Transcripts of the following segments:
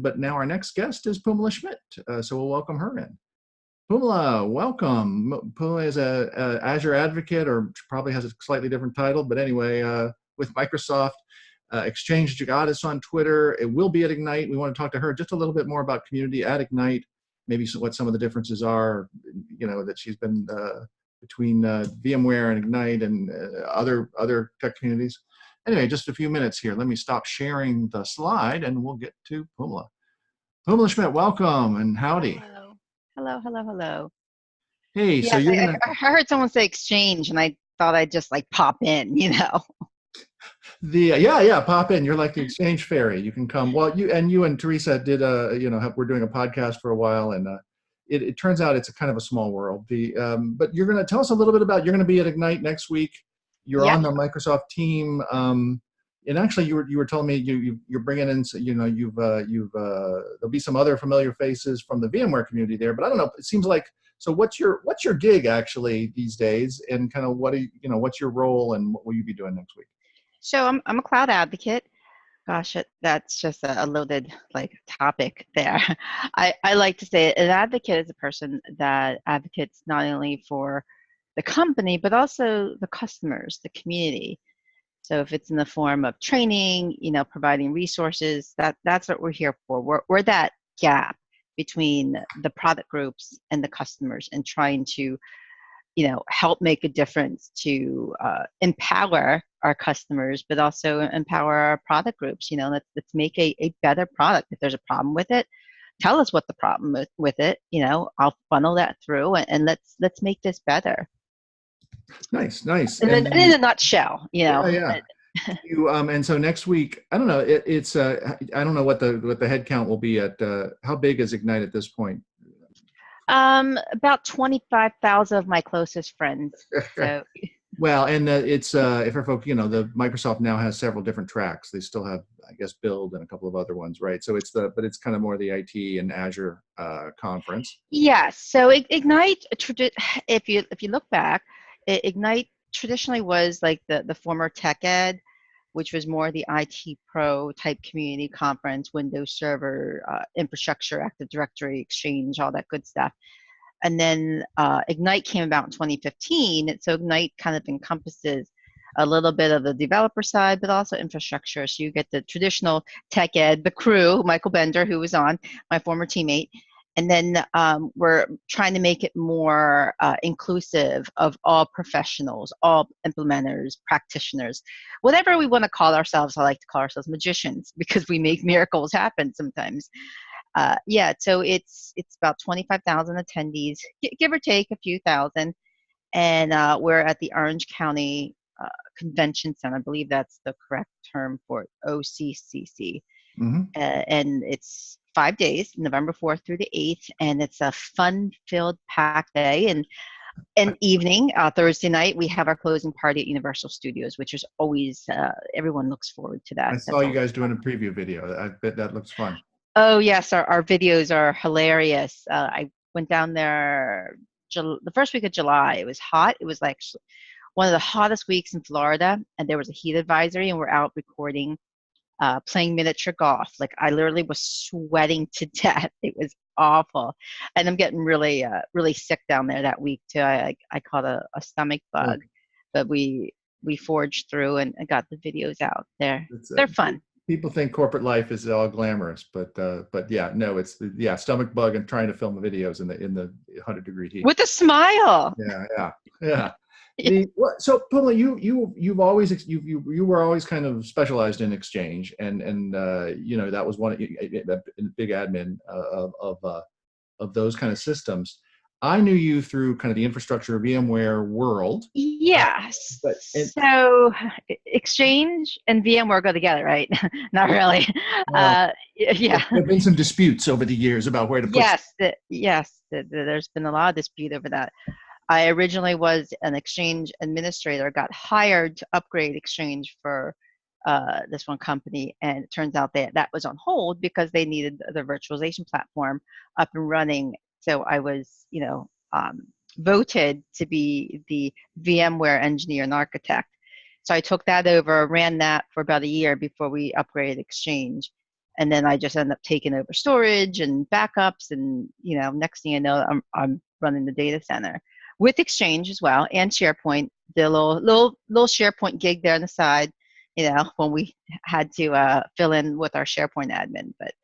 But now our next guest is Phoummala Schmitt, so we'll welcome her in. Phoummala, welcome. Phoummala is a Azure advocate, or probably has a slightly different title, but anyway, with Microsoft. Exchange Goddess on Twitter. It will be at Ignite. We want to talk to her just a little bit more about community at Ignite, maybe what some of the differences are, that she's been between VMware and Ignite and other tech communities. Anyway, just a few minutes here. Let me stop sharing the slide and we'll get to Phoummala. Phoummala Schmitt, welcome and howdy. Hello. Hey, Yes, so you're gonna. I heard someone say exchange, and I thought I'd just like pop in, Yeah, pop in. You're like the exchange fairy. You can come. Well, you and Teresa did we're doing a podcast for a while, and it turns out it's a kind of a small world. But you're going to tell us a little bit about. You're going to be at Ignite next week. You're Yep. on the Microsoft team, and actually you were telling me you're bringing in. There'll be some other familiar faces from the VMware community there, but I don't know. It seems like. So what's your gig actually these days, and kind of what's your role, and what will you be doing next week? So I'm a cloud advocate. Gosh, that's just a loaded topic there. I like to say an advocate is a person that advocates not only for the company but also the customers, the community. So if it's in the form of training, providing resources, that's what we're here for. We're that gap between the product groups and the customers, and trying to help make a difference to empower our customers, but also empower our product groups. Let's make a better product. If there's a problem with it, tell us what the problem with it. I'll funnel that through, and let's make this better. Nice. And then in a nutshell, Yeah. And so next week, I don't know. It's I don't know what the head count will be at. How big is Ignite at this point? About 25,000 of my closest friends. So. Well, and it's if for folks, the Microsoft now has several different tracks. They still have, I guess, Build and a couple of other ones, right? So but it's kind of more the IT and Azure conference. Yes. So Ignite, if you look back, Ignite traditionally was like the former Tech Ed, which was more the IT pro type community conference, Windows Server, infrastructure, Active Directory, Exchange, all that good stuff. And then Ignite came about in 2015. So Ignite kind of encompasses a little bit of the developer side, but also infrastructure. So you get the traditional Tech Ed, the crew, Michael Bender, who was on, my former teammate. And then we're trying to make it more inclusive of all professionals, all implementers, practitioners, whatever we want to call ourselves. I like to call ourselves magicians because we make miracles happen sometimes. So it's about 25,000 attendees, give or take a few thousand. And we're at the Orange County Convention Center. I believe that's the correct term for it, OCCC. Mm-hmm. And it's 5 days, November 4th through the 8th, and it's a fun-filled, packed day. And evening, Thursday night, we have our closing party at Universal Studios, which is always, everyone looks forward to that. I saw you guys doing a preview video. I bet that looks fun. Oh, yes, our videos are hilarious. I went down there the first week of July. It was hot. It was like one of the hottest weeks in Florida, and there was a heat advisory, and we're out recording, playing miniature golf. Like, I literally was sweating to death. It was awful. And I'm getting really sick down there that week too. I caught a stomach bug, but we forged through and got the videos out there. They're fun. People think corporate life is all glamorous, but yeah, no, it's stomach bug and trying to film the videos in the 100-degree heat with a smile. Yeah. So Phoummala, you were always kind of specialized in Exchange, and that was a big admin of those kind of systems. I knew you through kind of the infrastructure VMware world. Yes. So Exchange and VMware go together, right? Not really. Yeah. There have been some disputes over the years about where to put. Yes. There's been a lot of dispute over that. I originally was an Exchange administrator, got hired to upgrade Exchange for this one company, and it turns out that was on hold because they needed the virtualization platform up and running. So I was, voted to be the VMware engineer and architect. So I took that over, ran that for about a year before we upgraded Exchange. and then I just end up taking over storage and backups, and next thing you know, I'm running the data center with Exchange as well and SharePoint. The little SharePoint gig there on the side, when we had to fill in with our SharePoint admin. But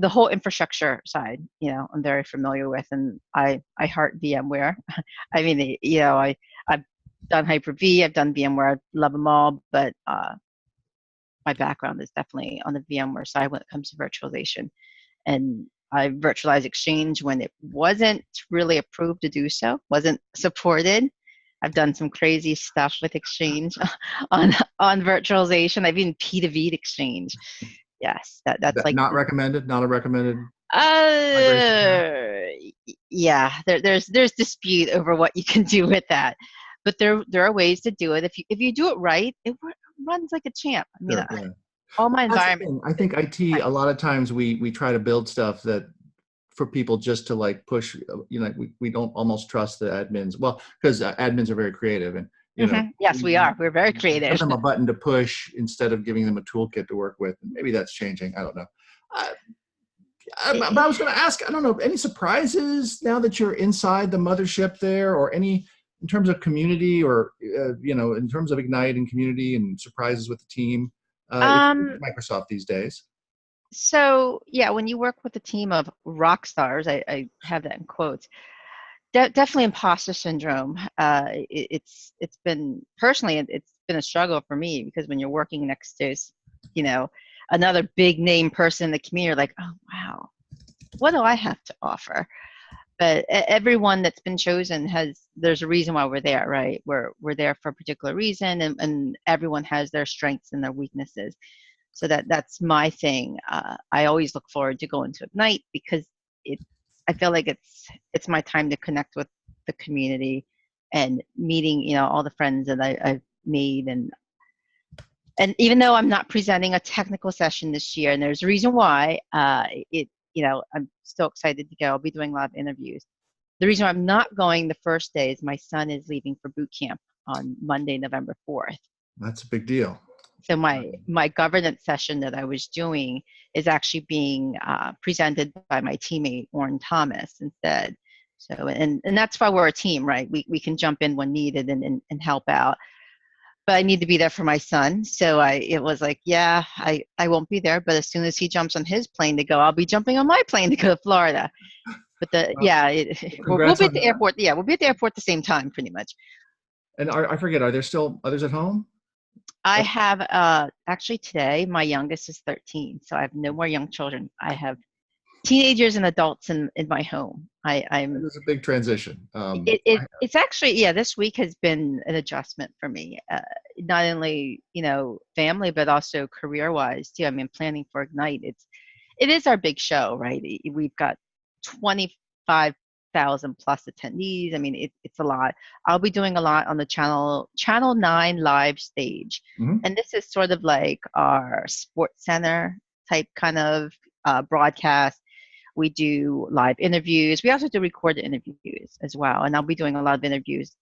the whole infrastructure side, I'm very familiar with, and I heart VMware. I mean, I've done Hyper-V, I've done VMware, I love them all, but my background is definitely on the VMware side when it comes to virtualization. And I virtualized Exchange when it wasn't really approved to do so, wasn't supported. I've done some crazy stuff with Exchange on virtualization. I've even P2V'd Exchange. Yes, that's like not recommended. Not a recommended uh, yeah. There's dispute over what you can do with that, but there are ways to do it. If you do it right, it runs like a champ. I mean, Sure, yeah. all my That's the environment. thing. I think IT, a lot of times we try to build stuff that for people just to like push, we don't almost trust the admins. Well, because admins are very creative, and Yes, we are. We're very give creative. them a button to push instead of giving them a toolkit to work with. And maybe that's changing. I don't know. But I was going to ask, I don't know, any surprises now that you're inside the mothership there, or any in terms of community, or in terms of Ignite and community and surprises with the team? It's Microsoft these days. So yeah, when you work with a team of rock stars, I have that in quotes. Definitely imposter syndrome. It's been personally, it's been a struggle for me, because when you're working next to, another big name person in the community, like, oh wow, what do I have to offer? But everyone that's been chosen there's a reason why we're there, right? We're there for a particular reason, and everyone has their strengths and their weaknesses. So that's my thing. I always look forward to going to Ignite, because I feel like it's my time to connect with the community and meeting, all the friends that I've made. And even though I'm not presenting a technical session this year, and there's a reason why, I'm still excited to go. I'll be doing a lot of interviews. The reason I'm not going the first day is my son is leaving for boot camp on Monday, November 4th. That's a big deal. So my governance session that I was doing is actually being presented by my teammate Warren Thomas instead. So and that's why we're a team, right? We can jump in when needed and help out. But I need to be there for my son. So it was like, yeah, I won't be there, but as soon as he jumps on his plane to go, I'll be jumping on my plane to go to Florida. But we'll be at the airport. Yeah, we'll be at the airport at the same time, pretty much. And I forget, are there still others at home? I have actually today, my youngest is 13, so I have no more young children. I have teenagers and adults in my home. I'm. It's a big transition. It's actually, this week has been an adjustment for me. Not only family, but also career wise too. I mean, planning for Ignite. It is our big show, right? We've got 25,000 plus attendees. I mean, it's a lot. I'll be doing a lot on the channel 9 live stage. Mm-hmm. And this is sort of like our sports center type kind of broadcast. We do live interviews. We also do recorded interviews as well. And I'll be doing a lot of interviews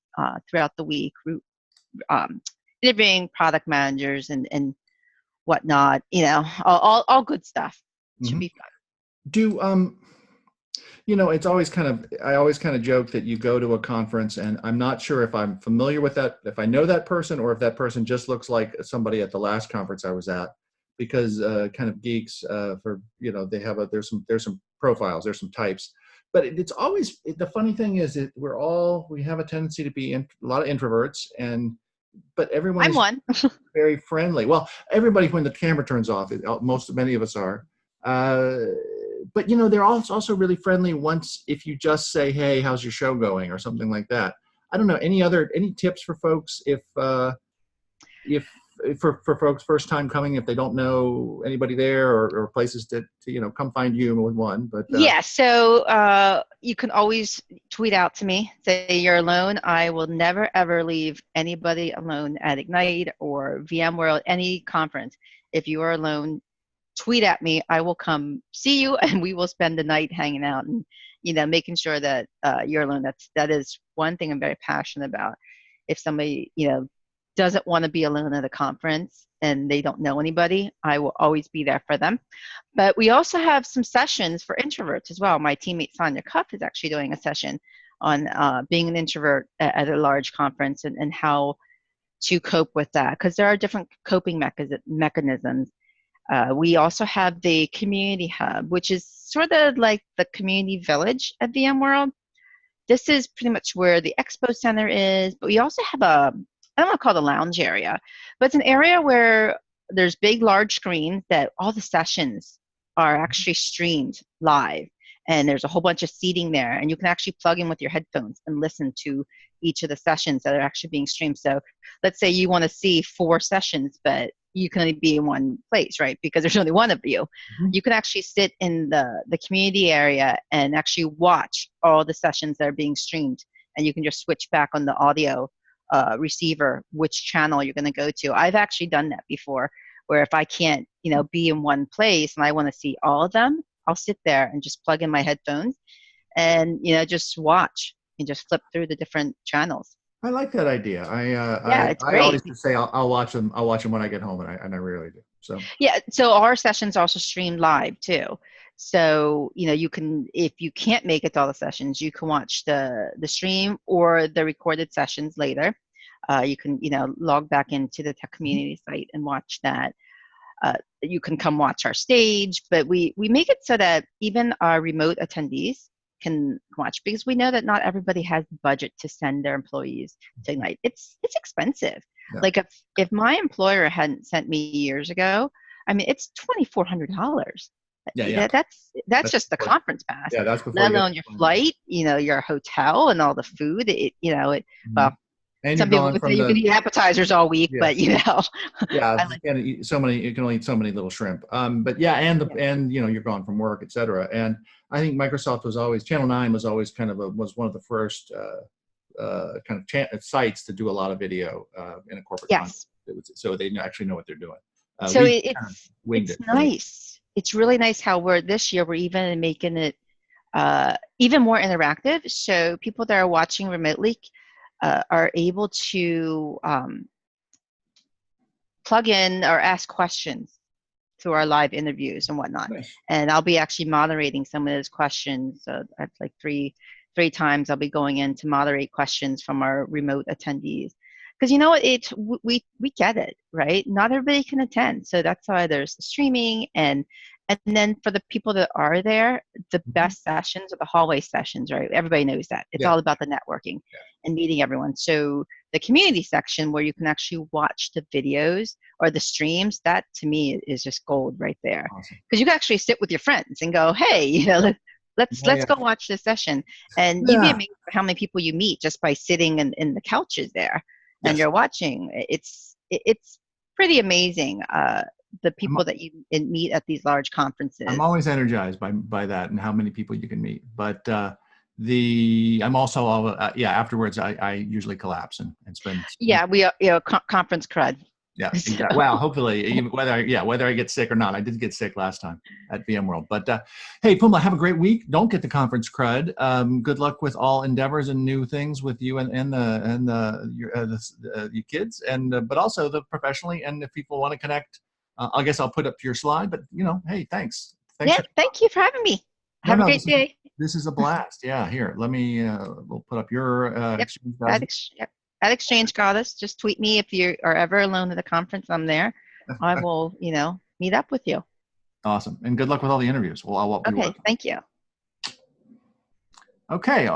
throughout the week, interviewing product managers and whatnot, all good stuff. Should Mm-hmm. be fun. Do it's always I always kind of joke that you go to a conference and I'm not sure if I'm familiar with that, if I know that person, or if that person just looks like somebody at the last conference I was at, because kind of geeks they have there's some profiles, there's some types, but it's always, the funny thing is that we have a tendency to be a lot of introverts, but everyone I'm is one. very friendly. Well, everybody, when the camera turns off, many of us are. But they're also really friendly if you just say, hey, how's your show going, or something like that. I don't know, any tips for folks if for folks first time coming, if they don't know anybody there, or places to come find you with one. But so you can always tweet out to me, say you're alone. I will never ever leave anybody alone at Ignite or VMworld, any conference. If you are alone, tweet at me. I will come see you, and we will spend the night hanging out and making sure that you're alone. That is one thing I'm very passionate about. If somebody doesn't want to be alone at a conference and they don't know anybody, I will always be there for them. But we also have some sessions for introverts as well. My teammate Sonia Cuff is actually doing a session on being an introvert at a large conference and how to cope with that, because there are different coping mechanisms. We also have the community hub, which is sort of like the community village at VMworld. This is pretty much where the expo center is, but we also have I don't want to call it a lounge area, but it's an area where there's big, large screens that all the sessions are actually streamed live. And there's a whole bunch of seating there, and you can actually plug in with your headphones and listen to each of the sessions that are actually being streamed. So let's say you want to see 4 sessions, but you can only be in one place, right? Because there's only one of you. Mm-hmm. You can actually sit in the community area and actually watch all the sessions that are being streamed. And you can just switch back on the audio receiver, which channel you're going to go to. I've actually done that before, where if I can't, be in one place and I want to see all of them, I'll sit there and just plug in my headphones and, just watch and just flip through the different channels. I like that idea. It's great. I always just say I'll watch them. I'll watch them when I get home, and I rarely do. So yeah. So our sessions also stream live too. So you can, if you can't make it to all the sessions, you can watch the stream or the recorded sessions later. You can log back into the tech community site and watch that. You can come watch our stage, but we make it so that even our remote attendees can watch, because we know that not everybody has budget to send their employees to Ignite. It's expensive. Yeah. Like if my employer hadn't sent me years ago, I mean, it's $2,400. Yeah. That's just the conference pass. Yeah, that's before let alone your flight, your hotel and all the food. Mm-hmm. Well, and some people would say you can eat appetizers all week, but yeah, you can eat so many. You can only eat so many little shrimp. But yeah, and you're gone from work, etc. And I think Microsoft was always, Channel 9 was always was one of the first sites to do a lot of video in a corporate context. So they actually know what they're doing. So it's nice. It's really nice how this year we're even making it even more interactive. So people that are watching remotely are able to plug in or ask questions through our live interviews and whatnot. Nice. And I'll be actually moderating some of those questions. I've like three times I'll be going in to moderate questions from our remote attendees. Because we get it, right? Not everybody can attend. So that's why there's the streaming and then for the people that are there, the best sessions are the hallway sessions, right? Everybody knows that. It's all about the networking and meeting everyone. So the community section where you can actually watch the videos or the streams, that to me is just gold right there. Awesome. Because you can actually sit with your friends and go, hey, let's go watch this session. And you'd be amazed at how many people you meet just by sitting in the couches there and you're watching. It's pretty amazing. The people that you meet at these large conferences. I'm always energized by that and how many people you can meet. But I'm also afterwards I usually collapse and spend. Yeah, we are conference crud. Yeah, exactly. Well, hopefully, whether I get sick or not. I did get sick last time at VMworld. But hey, Phoummala, have a great week. Don't get the conference crud. Good luck with all endeavors and new things with you and your kids, and but also professionally. And if people want to connect, I guess I'll put up your slide. But hey, thanks. Thank you for having me. Have a great day. This is a blast. Yeah, here. Let me. We'll put up your. At Exchange Goddess, just tweet me if you are ever alone at a conference. I'm there. I will, meet up with you. Awesome. And good luck with all the interviews. I'll okay. Thank you. Okay.